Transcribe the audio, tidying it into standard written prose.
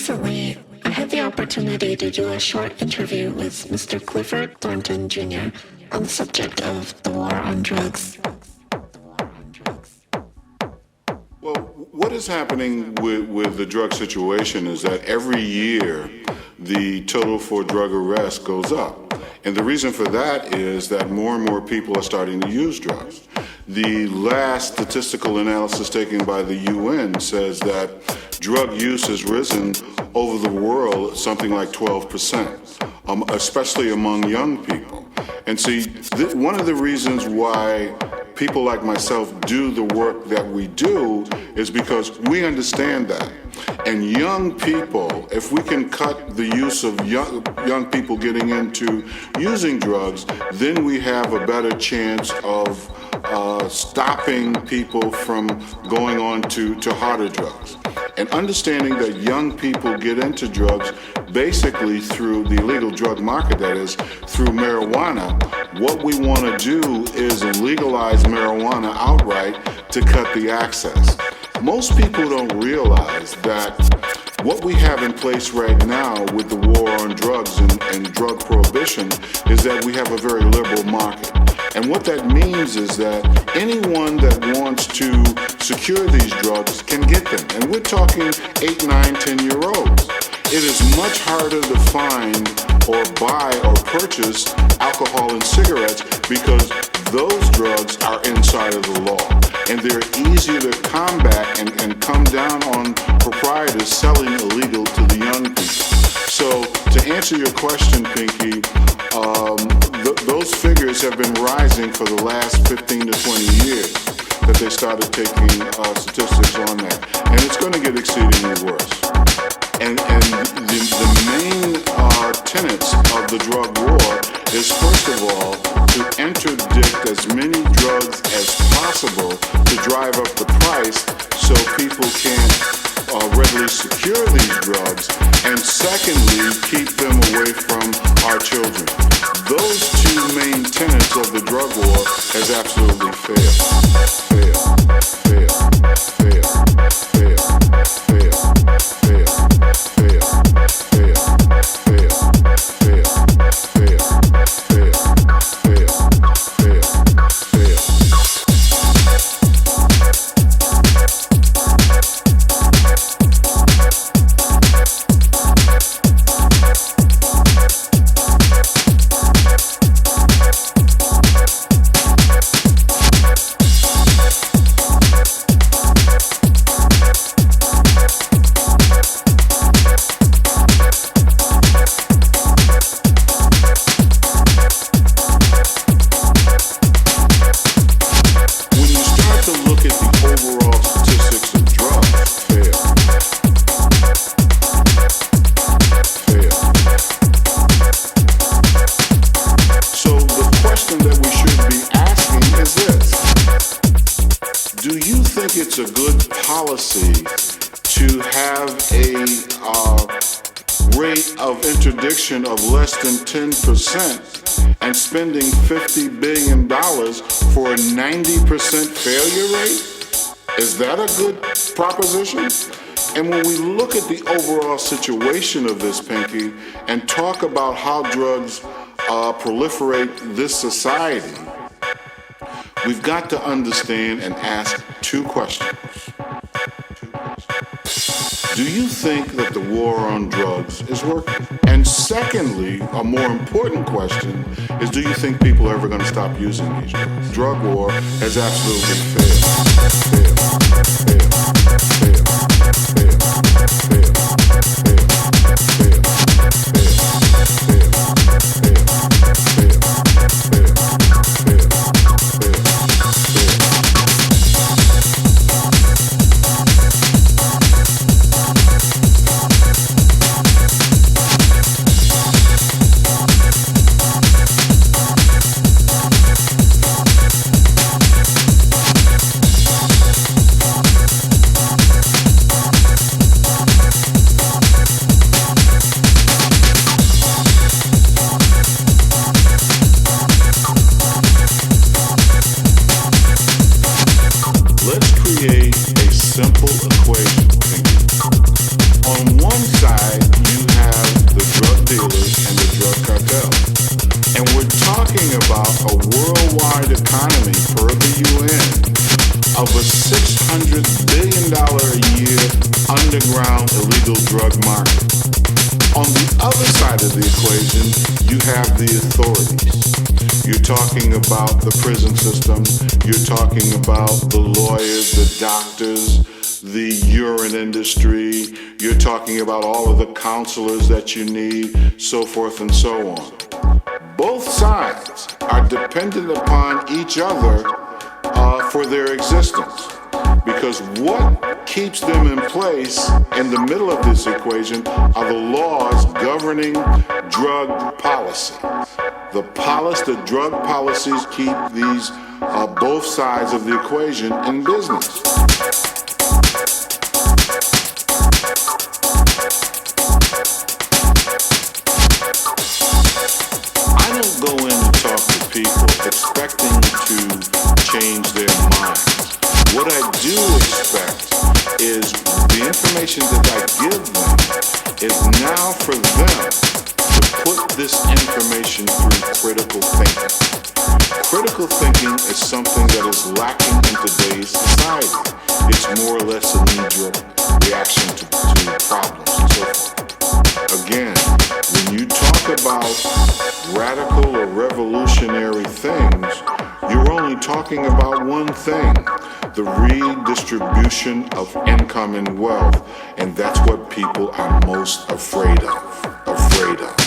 Recently, I had the opportunity to do a short interview with Mr. Clifford Thornton Jr. on the subject of the war on drugs. Well, what is happening with the drug situation is that every year the total for drug arrests goes up. And the reason for that is that more and more people are starting to use drugs. The last statistical analysis taken by the UN says that drug use has risen over the world something like 12%, especially among young people. And see, one of the reasons why people like myself do the work that we do is because we understand that. And young people, if we can cut the use of young people getting into using drugs, then we have a better chance of stopping people from going on to harder drugs. And understanding that young people get into drugs basically through the illegal drug market, that is, through marijuana, what we want to do is legalize marijuana outright to cut the access. Most people don't realize that what we have in place right now with the war on drugs and drug prohibition is that we have a very liberal market. And what that means is that anyone that wants to secure these drugs can get them. And we're talking 8, 9, 10-year-olds. It is much harder to find or buy or purchase alcohol and cigarettes because those drugs are inside of the law. And they're easier to combat and come down on proprietors selling illegal to the young people. So to answer your question, Pinky, those figures have been rising for the last 15 to 20 years that they started taking statistics on that. And it's going to get exceedingly worse. And the main tenets of the drug war is, first of all, to interdict as many drugs as possible to drive up the price so people can't readily secure these drugs, and secondly, keep them away from our children. Those two main tenets of the drug war has absolutely failed. It's a good policy to have a rate of interdiction of less than 10% and spending $50 billion for a 90% failure rate? Is that a good proposition? And when we look at the overall situation of this, Pinky, and talk about how drugs proliferate this society, we've got to understand and ask two questions. Do you think that the war on drugs is working? And secondly, a more important question is, do you think people are ever going to stop using these drugs? Drug war has absolutely failed. the legal drug market. On the other side of the equation, you have the authorities. You're talking about the prison system. You're talking about the lawyers, the doctors, the urine industry. You're talking about all of the counselors that you need, so forth and so on. Both sides are dependent upon each other for their existence. Because what keeps them in place in the middle of this equation are the laws governing drug policy. The drug policies keep these both sides of the equation in business. I don't go in and talk to people expecting to change their minds. What I do expect is the information that I give them is now for them to put this information through critical thinking. Critical thinking is something that is lacking in today's society. It's more or less a knee-jerk reaction to problems and so forth. Again, when you talk about radical or revolutionary things, you're only talking about one thing: the redistribution of income and wealth, and that's what people are most afraid of.